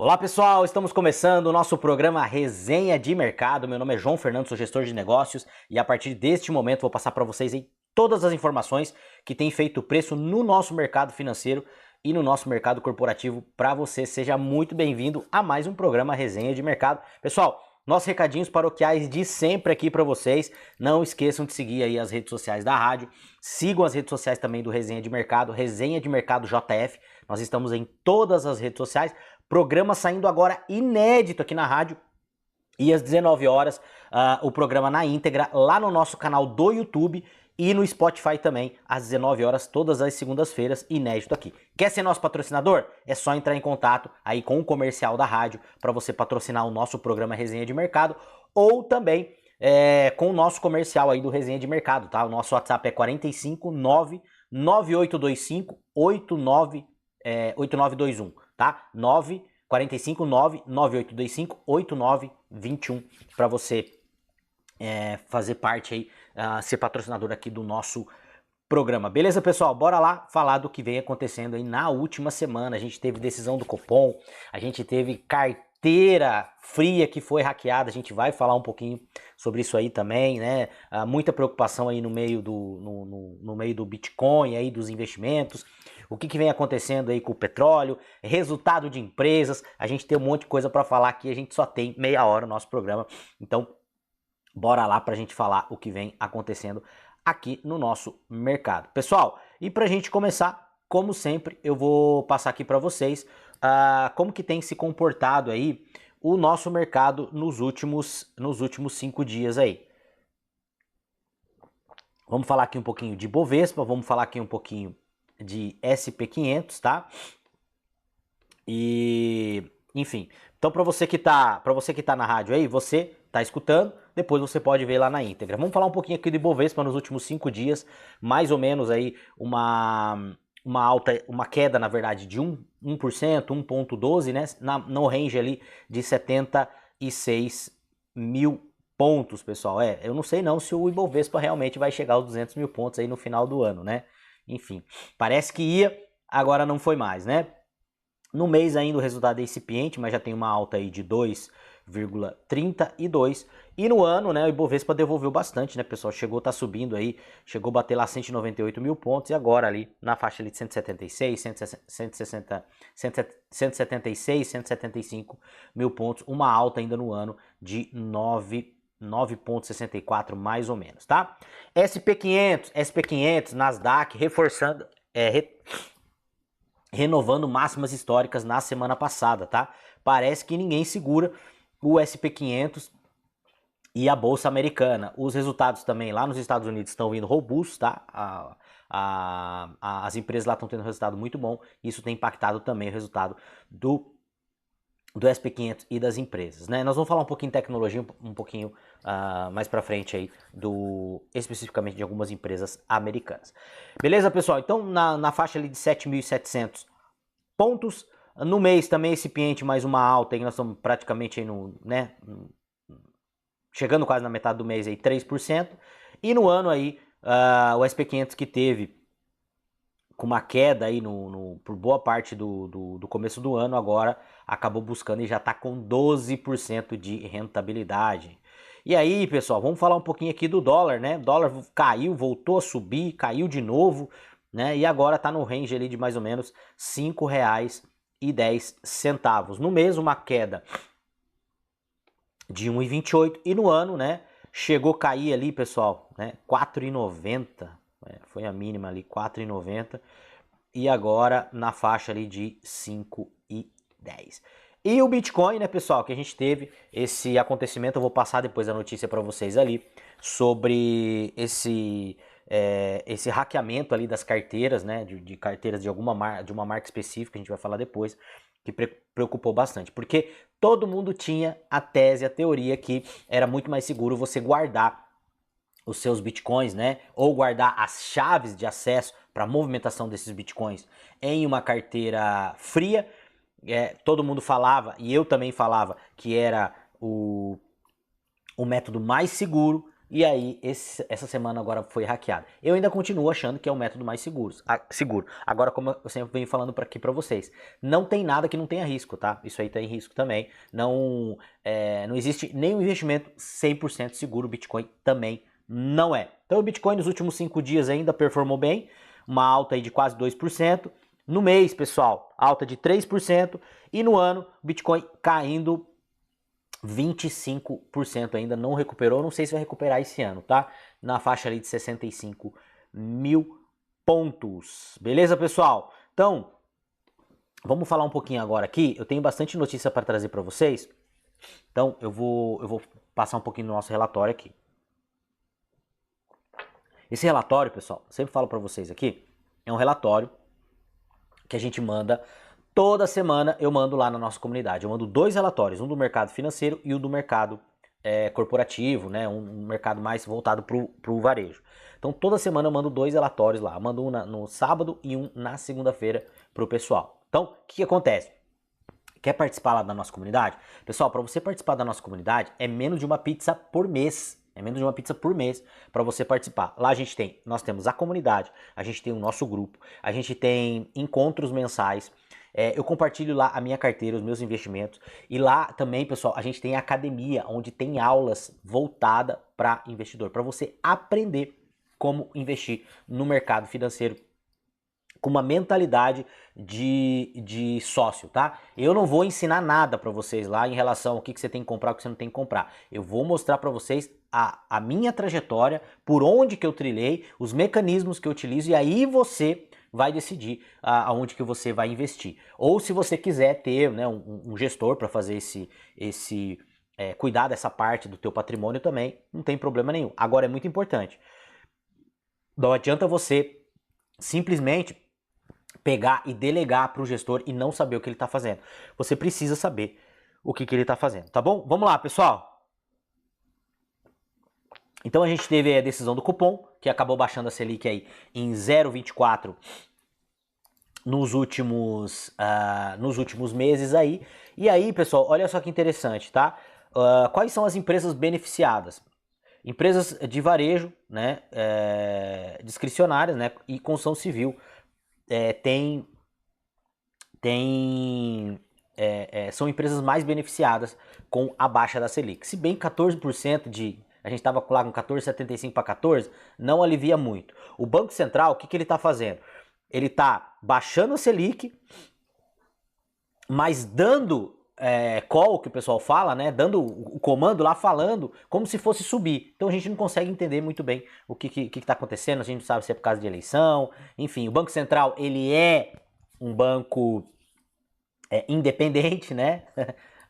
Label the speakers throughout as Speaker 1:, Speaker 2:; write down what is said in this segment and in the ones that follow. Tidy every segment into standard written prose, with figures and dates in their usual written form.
Speaker 1: Olá pessoal, estamos começando o nosso programa Resenha de Mercado. Meu nome é João Fernando, sou gestor de negócios e a partir deste momento vou passar para vocês aí todas as informações que têm feito preço no nosso mercado financeiro e no nosso mercado corporativo para você. Seja muito bem-vindo a mais um programa Resenha de Mercado. Pessoal, nossos recadinhos paroquiais de sempre aqui para vocês. Não esqueçam de seguir aí as redes sociais da rádio. Sigam as redes sociais também do Resenha de Mercado, Resenha de Mercado JF. Nós estamos em todas as redes sociais. Programa saindo agora inédito aqui na rádio. E às 19 horas, o programa na íntegra lá no nosso canal do YouTube e no Spotify também, às 19 horas, todas as segundas-feiras, inédito aqui. Quer ser nosso patrocinador? É só entrar em contato aí com o comercial da rádio para você patrocinar o nosso programa Resenha de Mercado ou também com o nosso comercial aí do Resenha de Mercado, tá? O nosso WhatsApp é 459 9825 8921, tá? 459 9825 8921 para você fazer parte aí, ser patrocinador aqui do nosso programa. Beleza, pessoal? Bora lá falar do que vem acontecendo aí na última semana. A gente teve decisão do Copom, a gente teve carteira fria que foi hackeada, a gente vai falar um pouquinho sobre isso aí também, né? Muita preocupação aí no meio no meio do Bitcoin, aí dos investimentos. O que vem acontecendo aí com o petróleo, resultado de empresas, a gente tem um monte de coisa para falar aqui, a gente só tem meia hora no nosso programa, então bora lá para a gente falar o que vem acontecendo aqui no nosso mercado. Pessoal, e para a gente começar, como sempre, eu vou passar aqui para vocês como que tem se comportado aí o nosso mercado nos últimos 5 dias aí. Vamos falar aqui um pouquinho de Bovespa, vamos falar aqui um pouquinho de SP500, tá? E, enfim, então para você que tá na rádio aí, você tá escutando, depois você pode ver lá na íntegra. Vamos falar um pouquinho aqui de Bovespa nos últimos 5 dias, mais ou menos aí uma alta, uma queda na verdade de 1%, 1,12, né, no range ali de 76 mil pontos, pessoal. Eu não sei não se o Ibovespa realmente vai chegar aos 200 mil pontos aí no final do ano, né? Enfim, parece que ia, agora não foi mais, né? No mês ainda o resultado é incipiente, mas já tem uma alta aí de 2,32. E no ano, né, o Ibovespa devolveu bastante, né, pessoal? Tá subindo aí, chegou a bater lá 198 mil pontos e agora ali na faixa ali de 176, 160, 176, 175 mil pontos. Uma alta ainda no ano de 9,64 mais ou menos, tá? SP500, Nasdaq reforçando, renovando máximas históricas na semana passada, tá? Parece que ninguém segura o SP500 e a Bolsa Americana. Os resultados também lá nos Estados Unidos estão vindo robustos, tá? As empresas lá estão tendo um resultado muito bom. Isso tem impactado também o resultado do SP500 e das empresas, né? Nós vamos falar um pouquinho de tecnologia, um pouquinho mais pra frente aí, especificamente de algumas empresas americanas. Beleza, pessoal? Então, na faixa ali de 7.700 pontos, no mês também incipiente mais uma alta, aí nós estamos praticamente aí né, chegando quase na metade do mês aí, 3%, e no ano aí, o SP500 que teve com uma queda aí por boa parte do começo do ano, agora acabou buscando e já está com 12% de rentabilidade. E aí, pessoal, vamos falar um pouquinho aqui do dólar, né? O dólar caiu, voltou a subir, caiu de novo, né? E agora está no range ali de mais ou menos R$ 5,10. No mês, uma queda de 1,28 e no ano, né? Chegou a cair ali, pessoal, né? 4,90. Foi a mínima ali, 4,90. E agora na faixa ali de 5,10. E o Bitcoin, né, pessoal, que a gente teve esse acontecimento, eu vou passar depois a notícia para vocês ali, sobre esse hackeamento ali das carteiras, né, de carteiras de uma marca específica, a gente vai falar depois, que preocupou bastante, porque todo mundo tinha a tese, a teoria que era muito mais seguro você guardar os seus bitcoins, né, ou guardar as chaves de acesso para a movimentação desses bitcoins em uma carteira fria. Todo mundo falava, e eu também falava, que era o método mais seguro, e aí essa semana agora foi hackeada. Eu ainda continuo achando que é o método mais seguro. Agora, como eu sempre venho falando aqui para vocês, não tem nada que não tenha risco, tá? Isso aí tem risco também. Não existe nenhum investimento 100% seguro, o Bitcoin também não é. Então o Bitcoin nos últimos 5 dias ainda performou bem, uma alta aí de quase 2%. No mês, pessoal, alta de 3%. E no ano, o Bitcoin caindo 25% ainda, não recuperou, não sei se vai recuperar esse ano, tá? Na faixa ali de 65 mil pontos. Beleza, pessoal? Então, vamos falar um pouquinho agora aqui. Eu tenho bastante notícia para trazer para vocês. Então, eu vou passar um pouquinho do nosso relatório aqui. Esse relatório, pessoal, eu sempre falo para vocês aqui, é um relatório que a gente manda toda semana. Eu mando lá na nossa comunidade. Eu mando 2 relatórios, um do mercado financeiro e um do mercado corporativo, né? Um mercado mais voltado para o varejo. Então toda semana eu mando 2 relatórios lá. Eu mando um no sábado e um na segunda-feira para o pessoal. Então o que acontece? Quer participar lá da nossa comunidade? Pessoal, para você participar da nossa comunidade é menos de uma pizza por mês. É menos de uma pizza por mês para você participar. Lá nós temos a comunidade, a gente tem o nosso grupo, a gente tem encontros mensais. Eu compartilho lá a minha carteira, os meus investimentos. E lá também, pessoal, a gente tem a academia, onde tem aulas voltadas para investidor, para você aprender como investir no mercado financeiro com uma mentalidade de sócio, tá? Eu não vou ensinar nada para vocês lá em relação ao que você tem que comprar, o que você não tem que comprar. Eu vou mostrar para vocês a minha trajetória, por onde que eu trilhei, os mecanismos que eu utilizo, e aí você vai decidir aonde que você vai investir. Ou se você quiser ter, né, um gestor para fazer cuidar dessa parte do teu patrimônio também, não tem problema nenhum. Agora é muito importante. Não adianta você simplesmente pegar e delegar para o gestor e não saber o que ele está fazendo. Você precisa saber o que ele está fazendo, tá bom? Vamos lá, pessoal. Então a gente teve a decisão do cupom, que acabou baixando a Selic aí em 0,24 nos últimos meses aí. E aí, pessoal, olha só que interessante, tá? Quais são as empresas beneficiadas? Empresas de varejo, né, discricionárias, né, e construção civil. São empresas mais beneficiadas com a baixa da Selic. Se bem 14% a gente estava lá com 14,75 para 14, não alivia muito. O Banco Central, o que ele está fazendo? Ele está baixando a Selic, mas dando call, que o pessoal fala, né? Dando o comando lá, falando como se fosse subir. Então a gente não consegue entender muito bem o que está acontecendo, a gente não sabe se é por causa de eleição. Enfim, o Banco Central, ele é um banco independente, né?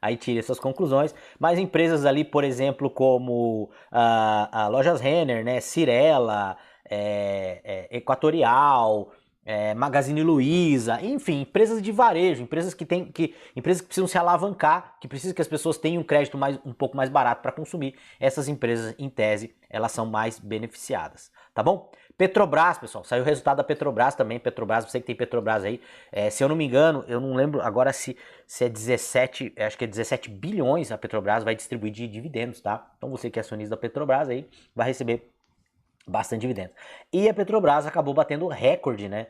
Speaker 1: Aí tira essas conclusões. Mas empresas ali, por exemplo, como a Lojas Renner, né? Cirela, Equatorial, Magazine Luiza, enfim, empresas de varejo, empresas que precisam se alavancar, que precisam que as pessoas tenham um crédito um pouco mais barato para consumir. Essas empresas, em tese, elas são mais beneficiadas, tá bom? Petrobras, pessoal, saiu o resultado da Petrobras também. Petrobras, você que tem Petrobras aí, se eu não me engano, eu não lembro agora se é 17, acho que é 17 bilhões a Petrobras vai distribuir de dividendos, tá? Então você que é acionista da Petrobras aí vai receber bastante dividendos. E a Petrobras acabou batendo recorde, né,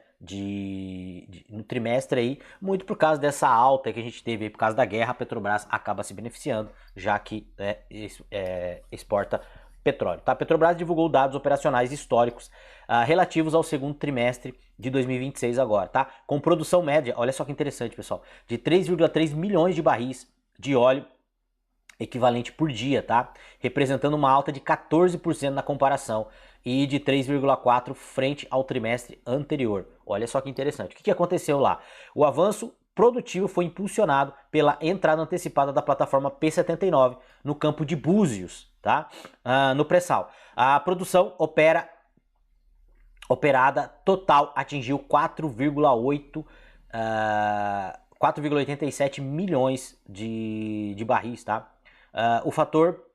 Speaker 1: no trimestre aí, muito por causa dessa alta que a gente teve aí, por causa da guerra. A Petrobras acaba se beneficiando, já que exporta petróleo. Tá? A Petrobras divulgou dados operacionais históricos relativos ao segundo trimestre de 2026 agora, tá? Com produção média, olha só que interessante, pessoal, de 3,3 milhões de barris de óleo equivalente por dia, tá? Representando uma alta de 14% na comparação e de 3,4% frente ao trimestre anterior. Olha só que interessante. O que aconteceu lá? O avanço produtivo foi impulsionado pela entrada antecipada da plataforma P79 no campo de Búzios, tá? No pré-sal. A produção operada total atingiu 4,87 milhões de barris, tá? O fator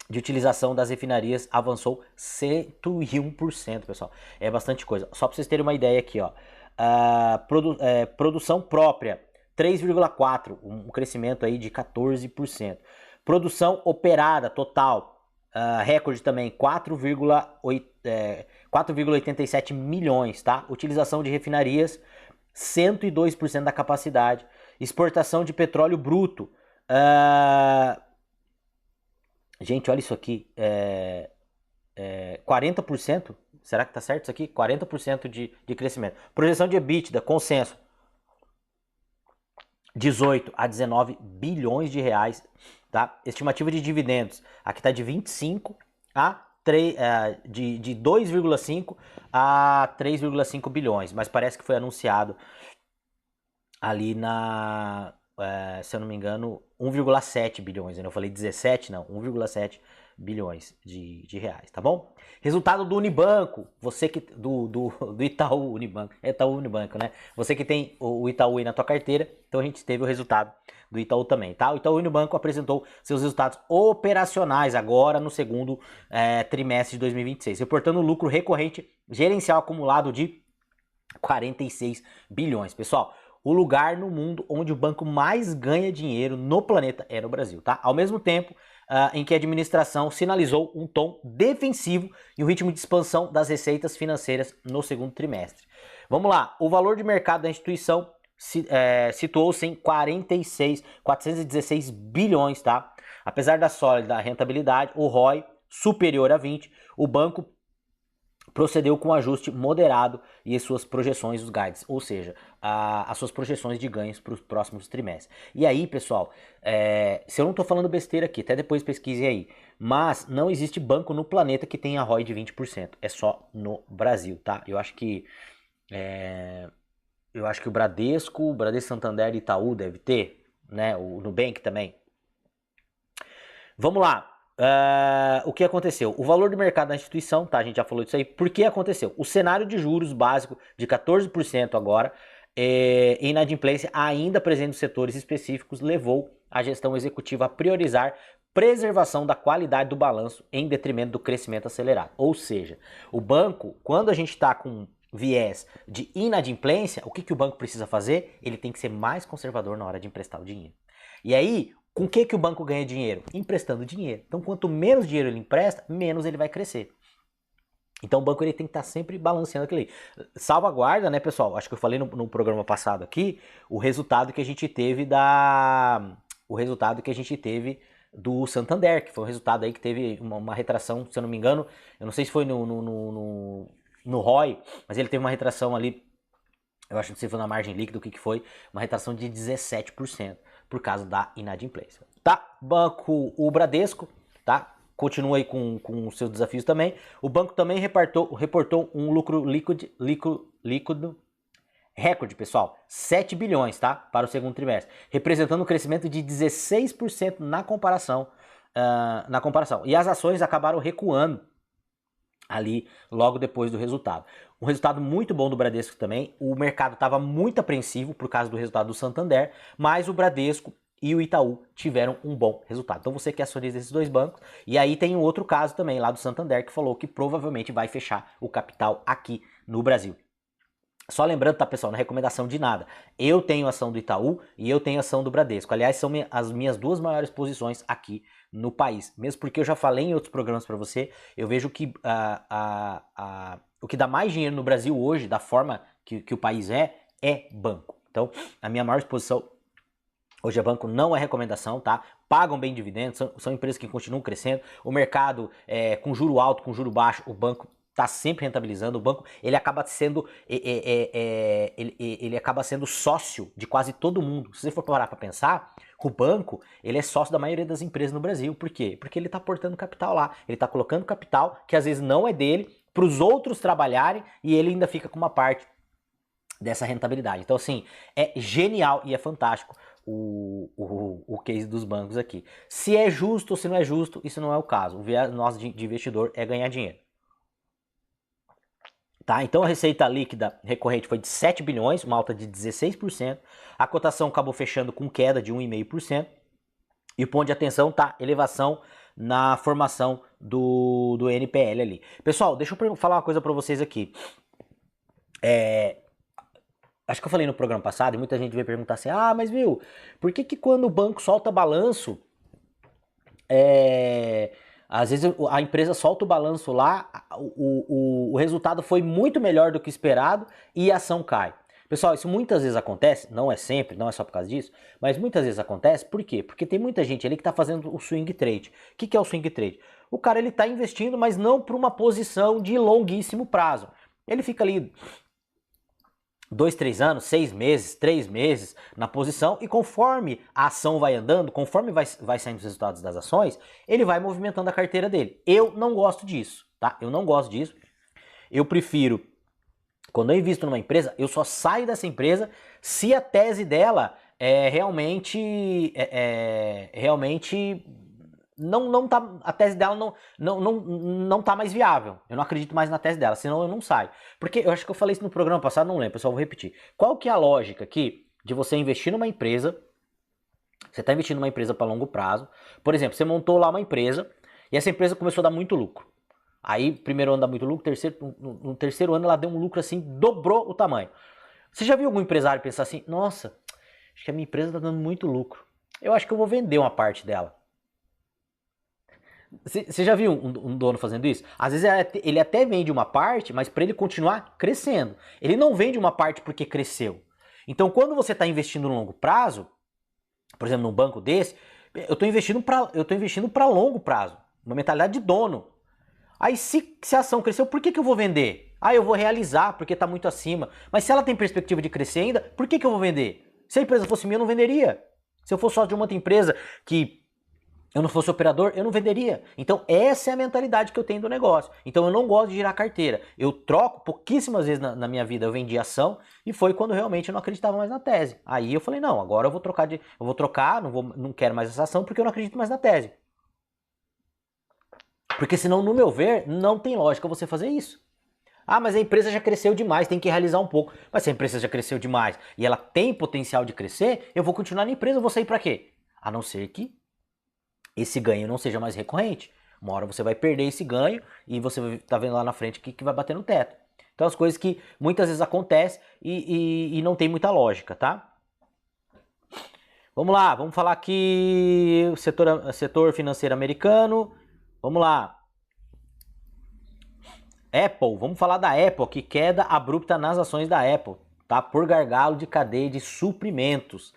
Speaker 1: de utilização das refinarias avançou 101%, pessoal. É bastante coisa. Só para vocês terem uma ideia aqui, ó. Produção própria, 3,4%, um crescimento aí de 14%. Produção operada total, recorde também, 4,87 milhões, tá? Utilização de refinarias, 102% da capacidade. Exportação de petróleo bruto. Gente, olha isso aqui. 40%. Será que tá certo isso aqui? 40% de crescimento. Projeção de EBITDA, consenso. 18 a 19 bilhões de reais, tá? Estimativa de dividendos, aqui está de 25 a 3, de 2,5 a 3,5 bilhões, mas parece que foi anunciado ali se eu não me engano, 1,7 bilhões, eu falei 17, não, 1,7 bilhões de reais, tá bom? Resultado do Unibanco, você que do Itaú Unibanco, Itaú Unibanco, né? Você que tem o Itaú aí na tua carteira, então a gente teve o resultado do Itaú também, tá? O Itaú Unibanco apresentou seus resultados operacionais agora no segundo trimestre de 2026, reportando lucro recorrente gerencial acumulado de 46 bilhões. Pessoal, o lugar no mundo onde o banco mais ganha dinheiro no planeta é no Brasil, tá? Ao mesmo tempo em que a administração sinalizou um tom defensivo e o ritmo de expansão das receitas financeiras no segundo trimestre. Vamos lá, o valor de mercado da instituição situou-se em 416 bilhões, tá? Apesar da sólida rentabilidade, o ROI superior a 20, o banco procedeu com um ajuste moderado e as suas projeções, os guides, ou seja, as suas projeções de ganhos para os próximos trimestres. E aí, pessoal, se eu não estou falando besteira aqui, até depois pesquise aí, mas não existe banco no planeta que tenha ROI de 20%, é só no Brasil, tá? Eu acho que o Bradesco Santander e Itaú deve ter, né? O Nubank também. Vamos lá. O que aconteceu? O valor do mercado da instituição, tá? A gente já falou disso aí. Por que aconteceu? O cenário de juros básico de 14% agora, e inadimplência ainda presente nos setores específicos, levou a gestão executiva a priorizar preservação da qualidade do balanço em detrimento do crescimento acelerado. Ou seja, o banco, quando a gente está com viés de inadimplência, o que o banco precisa fazer? Ele tem que ser mais conservador na hora de emprestar o dinheiro. E aí, com que o banco ganha dinheiro? Emprestando dinheiro. Então, quanto menos dinheiro ele empresta, menos ele vai crescer. Então, o banco ele tem que estar sempre balanceando aquilo aí. Salvaguarda, né, pessoal? Acho que eu falei no programa passado aqui o resultado que a gente teve do Santander, que foi um resultado aí que teve uma retração, se eu não me engano, eu não sei se foi no ROI, mas ele teve uma retração ali, eu acho que não sei se foi na margem líquida, o que foi, uma retração de 17%. Por causa da inadimplência. Tá? Banco, o Bradesco, tá? Continua aí com os seus desafios também. O banco também reportou um lucro líquido recorde, pessoal, 7 bilhões, tá? Para o segundo trimestre, representando um crescimento de 16% na comparação. E as ações acabaram recuando ali logo depois do resultado. Um resultado muito bom do Bradesco também. O mercado estava muito apreensivo por causa do resultado do Santander, mas o Bradesco e o Itaú tiveram um bom resultado. Então você que é acionista desses dois bancos, e aí tem um outro caso também lá do Santander que falou que provavelmente vai fechar o capital aqui no Brasil. Só lembrando, tá, pessoal, não é recomendação de nada. Eu tenho ação do Itaú e eu tenho ação do Bradesco. Aliás, são as minhas duas maiores posições aqui no país. Mesmo porque eu já falei em outros programas para você, eu vejo que o que dá mais dinheiro no Brasil hoje, da forma que o país é banco. Então, a minha maior exposição hoje é banco, não é recomendação, tá? Pagam bem dividendos, são empresas que continuam crescendo. O mercado, com juro alto, com juro baixo, o banco está sempre rentabilizando. O banco ele acaba sendo ele acaba sendo sócio de quase todo mundo. Se você for parar para pensar, o banco ele é sócio da maioria das empresas no Brasil. Por quê? Porque ele está aportando capital lá. Ele está colocando capital que às vezes não é dele para os outros trabalharem e ele ainda fica com uma parte dessa rentabilidade. Então assim, é genial e é fantástico o case dos bancos aqui. Se é justo ou se não é justo, isso não é o caso. O viés nosso de investidor é ganhar dinheiro. Tá? Então a receita líquida recorrente foi de 7 bilhões, uma alta de 16%. A cotação acabou fechando com queda de 1,5%. E o ponto de atenção tá elevação na formação do NPL ali. Pessoal, deixa eu falar uma coisa para vocês aqui. Acho que eu falei no programa passado e muita gente veio perguntar assim, mas viu, por que quando o banco solta balanço, Às vezes a empresa solta o balanço lá, o resultado foi muito melhor do que esperado e a ação cai. Pessoal, isso muitas vezes acontece, não é sempre, não é só por causa disso, mas muitas vezes acontece, por quê? Porque tem muita gente ali que está fazendo o swing trade. O que é o swing trade? O cara ele está investindo, mas não para uma posição de longuíssimo prazo. Ele fica ali 2, 3 anos, 6 meses, 3 meses na posição e conforme a ação vai andando, conforme vai saindo os resultados das ações, ele vai movimentando a carteira dele. Eu não gosto disso, tá? Eu não gosto disso. Eu prefiro, quando eu invisto numa empresa, eu só saio dessa empresa se a tese dela realmente não tá, a tese dela não tá mais viável. Eu não acredito mais na tese dela, senão eu não saio. Porque eu acho que eu falei isso no programa passado, não lembro, pessoal, vou repetir. Qual que é a lógica aqui de você investir numa empresa? Você está investindo numa empresa para longo prazo. Por exemplo, você montou lá uma empresa e essa empresa começou a dar muito lucro. Aí, primeiro ano dá muito lucro, no terceiro ano ela deu um lucro assim, dobrou o tamanho. Você já viu algum empresário pensar assim, nossa, acho que a minha empresa está dando muito lucro. Eu acho que eu vou vender uma parte dela. Você já viu um dono fazendo isso? Às vezes ele até vende uma parte, mas para ele continuar crescendo. Ele não vende uma parte porque cresceu. Então, quando você está investindo no longo prazo, por exemplo, num banco desse, eu estou investindo para longo prazo, uma mentalidade de dono. Aí se a ação cresceu, por que eu vou vender? Ah, eu vou realizar porque está muito acima. Mas se ela tem perspectiva de crescer ainda, por que eu vou vender? Se a empresa fosse minha, eu não venderia. Se eu fosse só de uma outra empresa que eu não fosse operador, eu não venderia. Então essa é a mentalidade que eu tenho do negócio. Então eu não gosto de girar carteira. Eu troco pouquíssimas vezes na minha vida, eu vendi ação e foi quando realmente eu não acreditava mais na tese. Aí eu falei, não, agora eu vou trocar, não quero mais essa ação porque eu não acredito mais na tese. Porque senão, no meu ver, não tem lógica você fazer isso. Ah, mas a empresa já cresceu demais, tem que realizar um pouco. Mas se a empresa já cresceu demais e ela tem potencial de crescer, eu vou continuar na empresa, eu vou sair para quê? A não ser que esse ganho não seja mais recorrente. Uma hora você vai perder esse ganho e você tá vendo lá na frente que vai bater no teto. Então as coisas que muitas vezes acontecem e não tem muita lógica, tá? Vamos lá, vamos falar aqui o setor financeiro americano. Vamos lá. Apple, vamos falar da Apple, que queda abrupta nas ações da Apple, tá? Por gargalo de cadeia de suprimentos.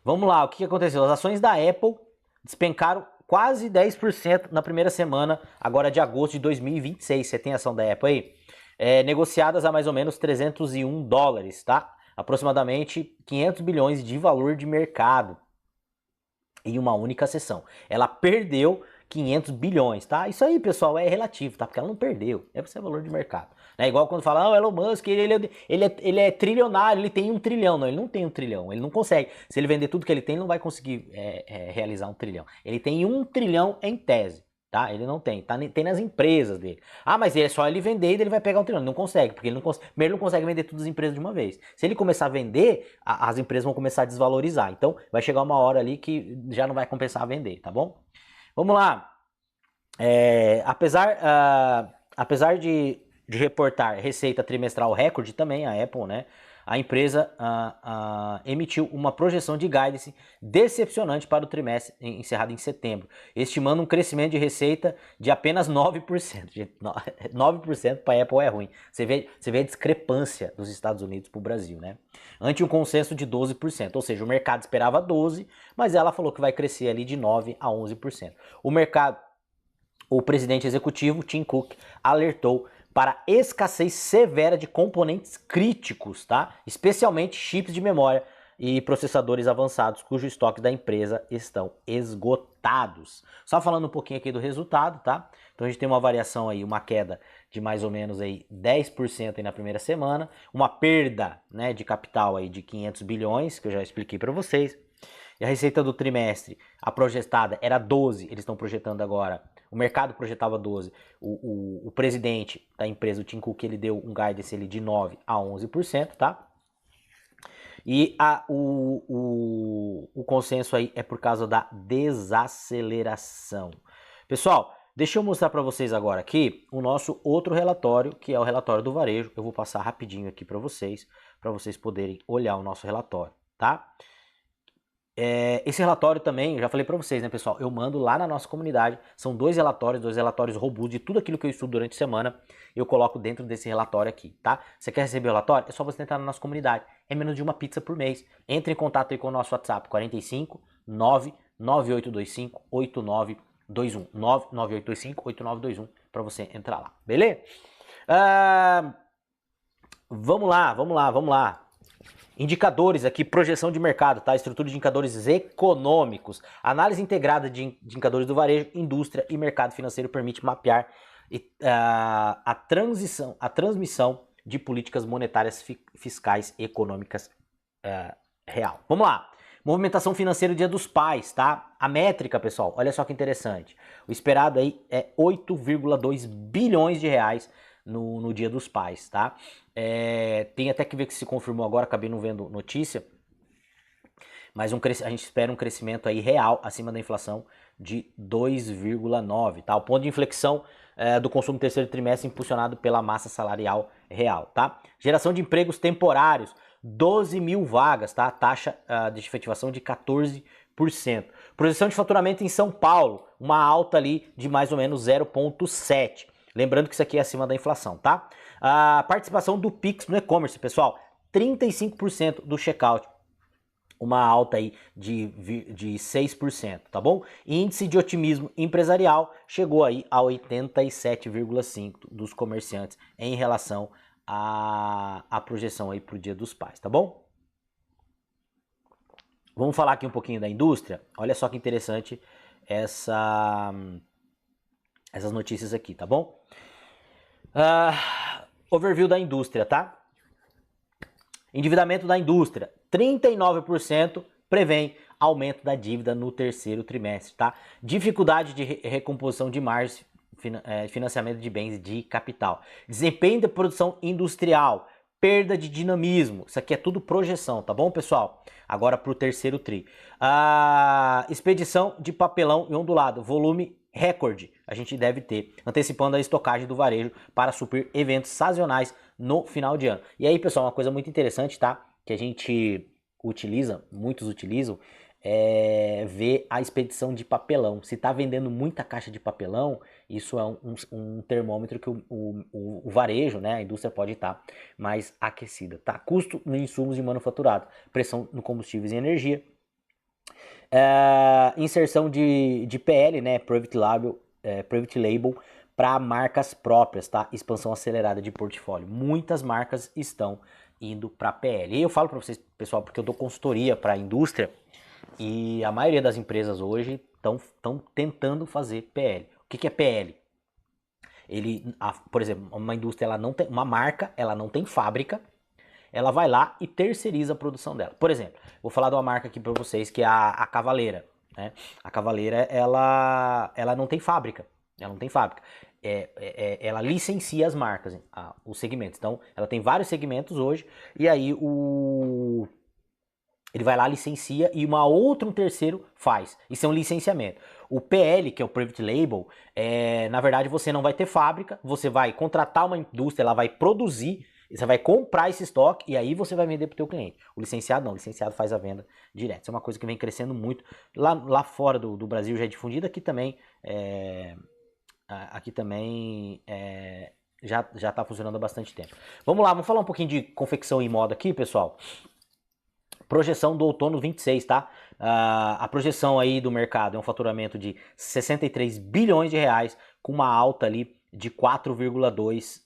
Speaker 1: Vamos lá, o que aconteceu? As ações da Apple despencaram quase 10% na primeira semana, agora de agosto de 2026. Você tem ação da Apple aí? Negociadas a mais ou menos 301 dólares, tá? Aproximadamente 500 bilhões de valor de mercado em uma única sessão. Ela perdeu 500 bilhões, tá? Isso aí, pessoal, é relativo, tá? Porque ela não perdeu, deve ser valor de mercado. É igual quando fala, o Elon Musk, ele é trilionário, ele tem 1 trilhão. Não, ele não tem 1 trilhão, ele não consegue. Se ele vender tudo que ele tem, ele não vai conseguir realizar 1 trilhão. Ele tem 1 trilhão em tese, tá? Ele não tem, tem nas empresas dele. Ah, mas é só ele vender e ele vai pegar 1 trilhão. Ele não consegue, porque ele não consegue vender todas as empresas de uma vez. Se ele começar a vender, as empresas vão começar a desvalorizar. Então, vai chegar uma hora ali que já não vai compensar a vender, tá bom? Vamos lá. Apesar de reportar receita trimestral recorde também, a Apple, né? A empresa emitiu uma projeção de guidance decepcionante para o trimestre encerrado em setembro, estimando um crescimento de receita de apenas 9%. Gente, 9% para a Apple é ruim. Você vê a discrepância dos Estados Unidos para o Brasil, né? Ante um consenso de 12%, ou seja, o mercado esperava 12%, mas ela falou que vai crescer ali de 9% a 11%. O presidente executivo, Tim Cook, alertou para escassez severa de componentes críticos, tá? Especialmente chips de memória e processadores avançados, cujos estoques da empresa estão esgotados. Só falando um pouquinho aqui do resultado, tá? Então a gente tem uma variação aí, uma queda de mais ou menos aí 10% aí na primeira semana, uma perda, né, de capital aí de 500 bilhões, que eu já expliquei para vocês. E a receita do trimestre, a projetada era 12, eles estão projetando agora, o mercado projetava 12, o presidente da empresa, o Tim Cook, ele deu um guidance de 9 a 11%, tá? E o consenso aí é por causa da desaceleração. Pessoal, deixa eu mostrar para vocês agora aqui o nosso outro relatório, que é o relatório do varejo. Eu vou passar rapidinho aqui para vocês poderem olhar o nosso relatório, tá? Esse relatório também, eu já falei para vocês, né, pessoal? Eu mando lá na nossa comunidade. São dois relatórios robustos de tudo aquilo que eu estudo durante a semana. Eu coloco dentro desse relatório aqui, tá? Você quer receber o relatório? É só você entrar na nossa comunidade. É menos de uma pizza por mês. Entre em contato aí com o nosso WhatsApp, 45 99825 8921. 99825 8921 para você entrar lá, beleza? Vamos lá. Indicadores aqui, projeção de mercado, tá? Estrutura de indicadores econômicos. Análise integrada de indicadores do varejo, indústria e mercado financeiro permite mapear a transmissão de políticas monetárias, fiscais e econômicas real. Vamos lá. Movimentação financeira Dia dos Pais, tá? A métrica, pessoal, olha só que interessante. O esperado aí é 8,2 bilhões de reais no Dia dos Pais, tá? Tem até que ver que se confirmou agora, acabei não vendo notícia, mas a gente espera um crescimento aí real acima da inflação de 2,9, tá? O ponto de inflexão do consumo terceiro trimestre impulsionado pela massa salarial real, tá? Geração de empregos temporários, 12 mil vagas, tá? Taxa de efetivação de 14%. Projeção de faturamento em São Paulo, uma alta ali de mais ou menos 0,7%. Lembrando que isso aqui é acima da inflação, tá? A participação do Pix no e-commerce, pessoal, 35% do checkout. Uma alta aí de 6%, tá bom? Índice de otimismo empresarial chegou aí a 87,5% dos comerciantes em relação à projeção aí para o Dia dos Pais, tá bom? Vamos falar aqui um pouquinho da indústria. Olha só que interessante essas notícias aqui, tá bom? Overview da indústria, tá? Endividamento da indústria, 39% prevém aumento da dívida no terceiro trimestre, tá? Dificuldade de recomposição de margens, financiamento de bens de capital. Desempenho da produção industrial, perda de dinamismo. Isso aqui é tudo projeção, tá bom, pessoal? Agora para o terceiro tri. Expedição de papelão e ondulado, volume recorde a gente deve ter, antecipando a estocagem do varejo para suprir eventos sazonais no final de ano. E aí, pessoal, uma coisa muito interessante, tá? Que a gente muitos utilizam, é ver a expedição de papelão. Se tá vendendo muita caixa de papelão, isso é um termômetro que o varejo, né, a indústria pode estar mais aquecida, tá? Custo nos insumos de manufaturado, pressão no combustíveis e energia, inserção de PL, né, Private Label para marcas próprias, tá? Expansão acelerada de portfólio. Muitas marcas estão indo para PL. E eu falo para vocês, pessoal, porque eu dou consultoria para a indústria e a maioria das empresas hoje estão tentando fazer PL. O que é PL? Por exemplo, uma indústria, uma marca, ela não tem fábrica, ela vai lá e terceiriza a produção dela. Por exemplo, vou falar de uma marca aqui para vocês que é a Cavaleira, né? A Cavaleira, ela não tem fábrica. Ela não tem fábrica. Ela licencia as marcas, os segmentos. Então, ela tem vários segmentos hoje, e aí ele vai lá, licencia, e um terceiro faz. Isso é um licenciamento. O PL, que é o Private Label, na verdade você não vai ter fábrica, você vai contratar uma indústria, ela vai produzir, você vai comprar esse estoque e aí você vai vender para o teu cliente. O licenciado não, o licenciado faz a venda direto. Isso é uma coisa que vem crescendo muito. Lá fora do Brasil já é difundida, aqui também já está funcionando há bastante tempo. Vamos lá, vamos falar um pouquinho de confecção e moda aqui, pessoal. Projeção do outono 26, tá? A projeção aí do mercado é um faturamento de 63 bilhões de reais, com uma alta ali de 4,2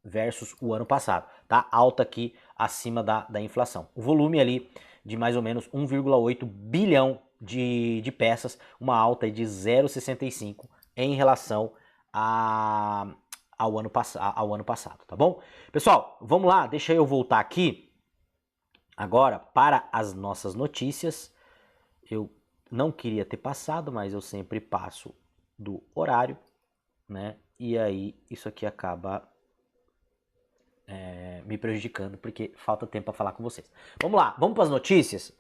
Speaker 1: versus o ano passado, tá? Alta aqui acima da inflação. O volume ali de mais ou menos 1,8 bilhão de peças, uma alta de 0,65 em relação ao ano passado, tá bom? Pessoal, vamos lá, deixa eu voltar aqui agora para as nossas notícias. Eu não queria ter passado, mas eu sempre passo do horário, né? E aí isso aqui acaba me prejudicando, porque falta tempo para falar com vocês. Vamos lá, vamos para as notícias?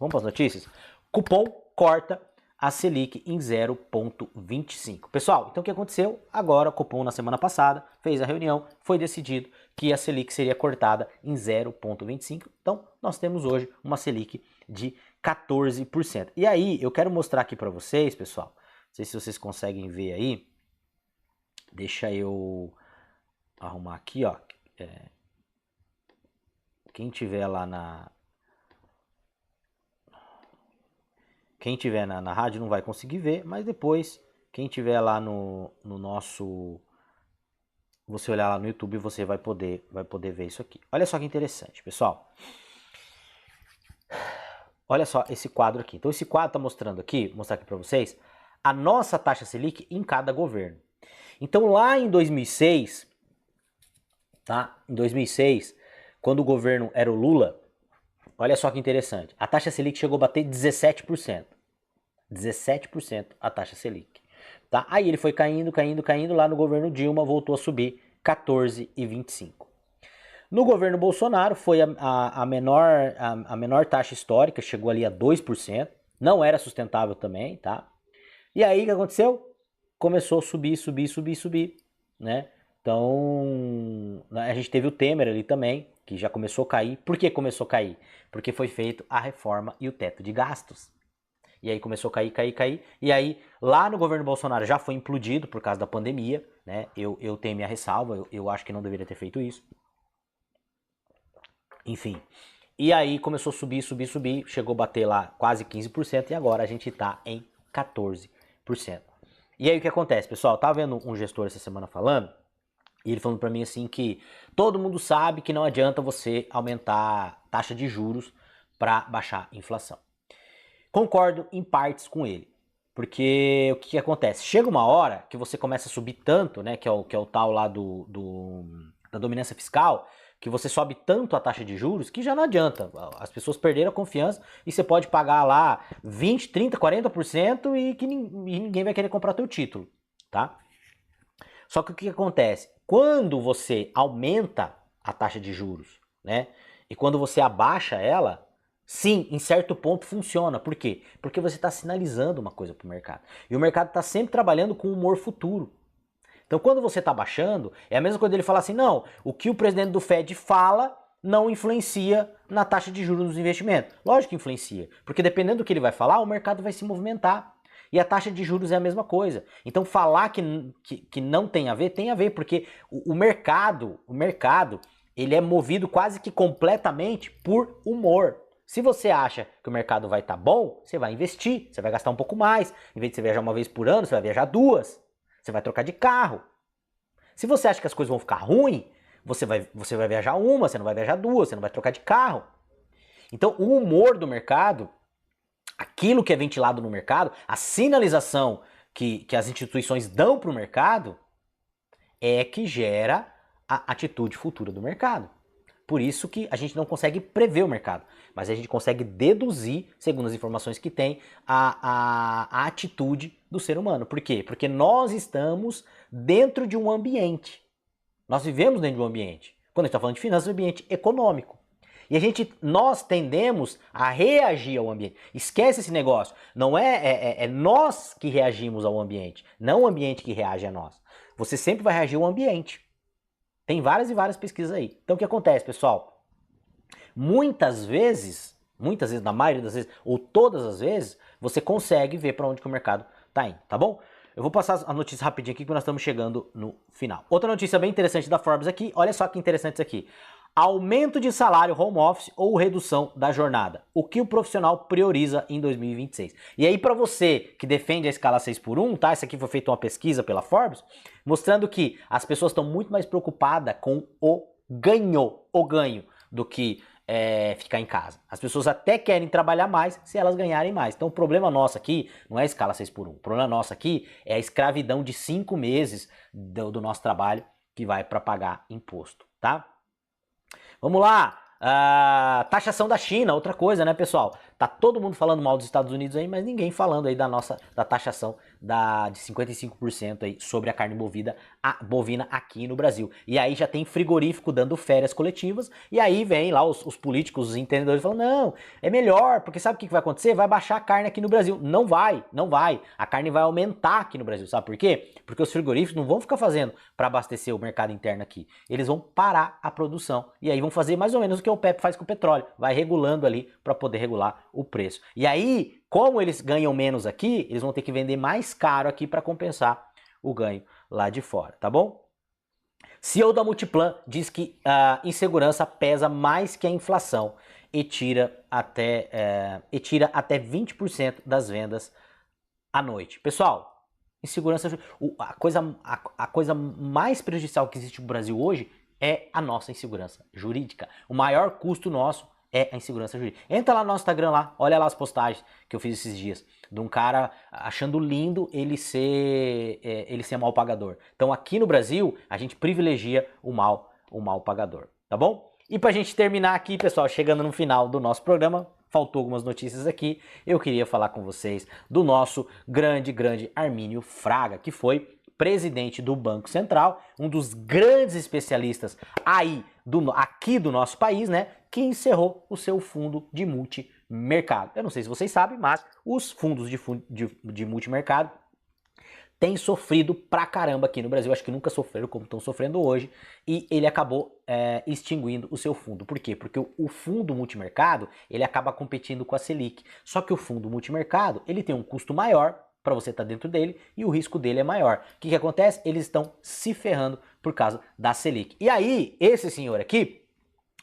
Speaker 1: Cupom corta a Selic em 0,25. Pessoal, então o que aconteceu? Agora o Copom, na semana passada, fez a reunião, foi decidido que a Selic seria cortada em 0,25. Então nós temos hoje uma Selic de 14%. E aí, eu quero mostrar aqui para vocês, pessoal, não sei se vocês conseguem ver aí, deixa eu arrumar aqui, ó, quem tiver lá quem tiver na rádio não vai conseguir ver, mas depois, quem tiver lá no nosso, você olhar lá no YouTube, você vai poder ver isso aqui. Olha só que interessante, pessoal. Olha só esse quadro aqui. Então esse quadro está mostrando aqui, vou mostrar aqui para vocês, a nossa taxa Selic em cada governo. Então lá em 2006, tá? Em 2006, quando o governo era o Lula, olha só que interessante, a taxa Selic chegou a bater 17%. 17% a taxa Selic. Tá? Aí ele foi caindo, lá no governo Dilma voltou a subir 14,25%. No governo Bolsonaro foi a menor taxa histórica, chegou ali a 2%, não era sustentável também, tá? E aí o que aconteceu? Começou a subir, né? Então, a gente teve o Temer ali também, que já começou a cair. Por que começou a cair? Porque foi feito a reforma e o teto de gastos. E aí começou a cair. E aí, lá no governo Bolsonaro já foi implodido por causa da pandemia, né? Eu tenho minha ressalva, eu acho que não deveria ter feito isso. Enfim. E aí começou a subir, chegou a bater lá quase 15% e agora a gente tá em 14%. E aí o que acontece, pessoal? Eu tava vendo um gestor essa semana falando, e ele falando pra mim assim que todo mundo sabe que não adianta você aumentar a taxa de juros para baixar a inflação. Concordo em partes com ele, porque o que acontece? Chega uma hora que você começa a subir tanto, né, que é o tal lá da dominância fiscal, que você sobe tanto a taxa de juros que já não adianta. As pessoas perderam a confiança e você pode pagar lá 20, 30, 40% e ninguém vai querer comprar teu título, tá? Só que o que acontece? Quando você aumenta a taxa de juros, né, e quando você abaixa ela, sim, em certo ponto funciona. Por quê? Porque você está sinalizando uma coisa para o mercado. E o mercado está sempre trabalhando com humor futuro. Então, quando você está baixando, é a mesma coisa dele falar assim, não, o que o presidente do Fed fala não influencia na taxa de juros dos investimentos. Lógico que influencia, porque dependendo do que ele vai falar, o mercado vai se movimentar. E a taxa de juros é a mesma coisa. Então, falar que não tem a ver, porque o mercado, ele é movido quase que completamente por humor. Se você acha que o mercado vai estar bom, você vai investir, você vai gastar um pouco mais. Em vez de você viajar uma vez por ano, você vai viajar duas. Você vai trocar de carro. Se você acha que as coisas vão ficar ruins, você vai viajar uma, você não vai viajar duas, você não vai trocar de carro. Então, o humor do mercado, aquilo que é ventilado no mercado, a sinalização que as instituições dão para o mercado, é que gera a atitude futura do mercado. Por isso que a gente não consegue prever o mercado, mas a gente consegue deduzir, segundo as informações que tem, a atitude do ser humano. Por quê? Porque nós estamos dentro de um ambiente. Nós vivemos dentro de um ambiente. Quando a gente está falando de finanças, é um ambiente econômico. E nós tendemos a reagir ao ambiente. Esquece esse negócio. Não é nós que reagimos ao ambiente, não o ambiente que reage a nós. Você sempre vai reagir ao ambiente. Tem várias e várias pesquisas aí. Então o que acontece, pessoal? Muitas vezes, na maioria das vezes, ou todas as vezes, você consegue ver para onde que o mercado está indo, tá bom? Eu vou passar a notícia rapidinho aqui que nós estamos chegando no final. Outra notícia bem interessante da Forbes aqui, olha só que interessante isso aqui. Aumento de salário home office ou redução da jornada. O que o profissional prioriza em 2026. E aí para você que defende a escala 6x1, tá? Isso aqui foi feita uma pesquisa pela Forbes, mostrando que as pessoas estão muito mais preocupadas com o ganho do que ficar em casa. As pessoas até querem trabalhar mais se elas ganharem mais. Então o problema nosso aqui não é a escala 6x1. O problema nosso aqui é a escravidão de 5 meses do nosso trabalho que vai para pagar imposto, tá? Vamos lá, taxação da China, outra coisa, né, pessoal? Tá todo mundo falando mal dos Estados Unidos aí, mas ninguém falando aí da taxação de 55% aí sobre a carne bovina aqui no Brasil. E aí já tem frigorífico dando férias coletivas, e aí vem lá os políticos, os entendedores falando, não, é melhor, porque sabe o que vai acontecer? Vai baixar a carne aqui no Brasil. Não vai. A carne vai aumentar aqui no Brasil, sabe por quê? Porque os frigoríficos não vão ficar fazendo para abastecer o mercado interno aqui. Eles vão parar a produção, e aí vão fazer mais ou menos o que o OPEP faz com o petróleo, vai regulando ali para poder regular o preço. E aí, como eles ganham menos aqui, eles vão ter que vender mais caro aqui para compensar o ganho lá de fora, tá bom? CEO da Multiplan diz que a insegurança pesa mais que a inflação e tira até 20% das vendas à noite. Pessoal, insegurança, a coisa mais prejudicial que existe no Brasil hoje é a nossa insegurança jurídica. O maior custo nosso é a insegurança jurídica. Entra lá no nosso Instagram lá, olha lá as postagens que eu fiz esses dias, de um cara achando lindo ele ser mal pagador. Então aqui no Brasil, a gente privilegia o mal pagador, tá bom? E pra gente terminar aqui, pessoal, chegando no final do nosso programa, faltou algumas notícias aqui, eu queria falar com vocês do nosso grande Armínio Fraga, que foi presidente do Banco Central, um dos grandes especialistas aqui do nosso país, né, que encerrou o seu fundo de multimercado. Eu não sei se vocês sabem, mas os fundos de multimercado têm sofrido pra caramba aqui no Brasil, acho que nunca sofreram como estão sofrendo hoje, e ele acabou extinguindo o seu fundo. Por quê? Porque o fundo multimercado, ele acaba competindo com a Selic, só que o fundo multimercado, ele tem um custo maior para você estar dentro dele e o risco dele é maior. O que acontece? Eles estão se ferrando por causa da Selic. E aí, esse senhor aqui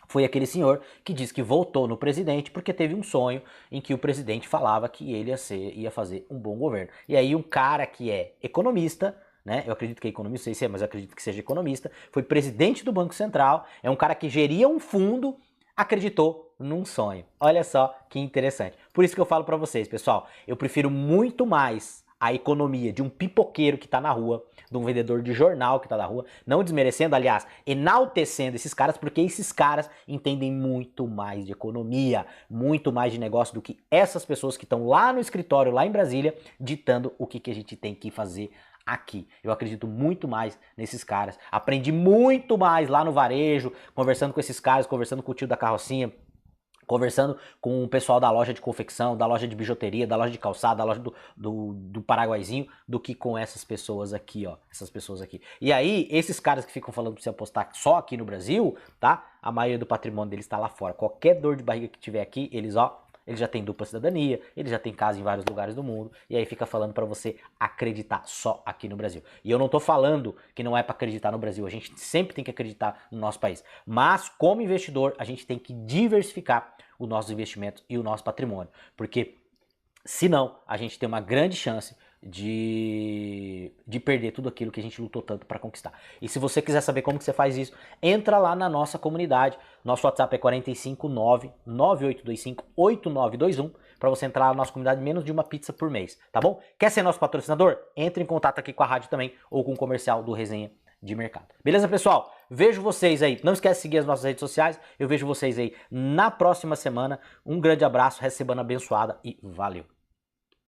Speaker 1: foi aquele senhor que disse que votou no presidente porque teve um sonho em que o presidente falava que ele ia fazer um bom governo. E aí um cara que é economista, né? Eu acredito que é economista, não sei se é, mas eu acredito que seja economista, foi presidente do Banco Central, é um cara que geria um fundo, acreditou num sonho. Olha só que interessante. Por isso que eu falo para vocês, pessoal, eu prefiro muito mais a economia de um pipoqueiro que tá na rua, de um vendedor de jornal que tá na rua, não desmerecendo, aliás, enaltecendo esses caras, porque esses caras entendem muito mais de economia, muito mais de negócio do que essas pessoas que estão lá no escritório, lá em Brasília, ditando o que a gente tem que fazer aqui. Eu acredito muito mais nesses caras. Aprendi muito mais lá no varejo, conversando com esses caras, conversando com o tio da carrocinha, conversando com o pessoal da loja de confecção, da loja de bijuteria, da loja de calçado, da loja do Paraguaizinho, do que com essas pessoas aqui, ó. Essas pessoas aqui. E aí, esses caras que ficam falando pra você apostar só aqui no Brasil, tá? A maioria do patrimônio deles tá lá fora. Qualquer dor de barriga que tiver aqui, eles já têm dupla cidadania, eles já têm casa em vários lugares do mundo, e aí fica falando pra você acreditar só aqui no Brasil. E eu não tô falando que não é pra acreditar no Brasil, a gente sempre tem que acreditar no nosso país. Mas, como investidor, a gente tem que diversificar os nossos investimentos e o nosso patrimônio, porque senão a gente tem uma grande chance de perder tudo aquilo que a gente lutou tanto para conquistar. E se você quiser saber como que você faz isso, entra lá na nossa comunidade. Nosso WhatsApp é 459-9825-8921 para você entrar na nossa comunidade, menos de uma pizza por mês, tá bom? Quer ser nosso patrocinador? Entre em contato aqui com a rádio também ou com o comercial do Resenha de Mercado. Beleza, pessoal? Vejo vocês aí. Não esquece de seguir as nossas redes sociais. Eu vejo vocês aí na próxima semana. Um grande abraço, recebendo abençoada e valeu!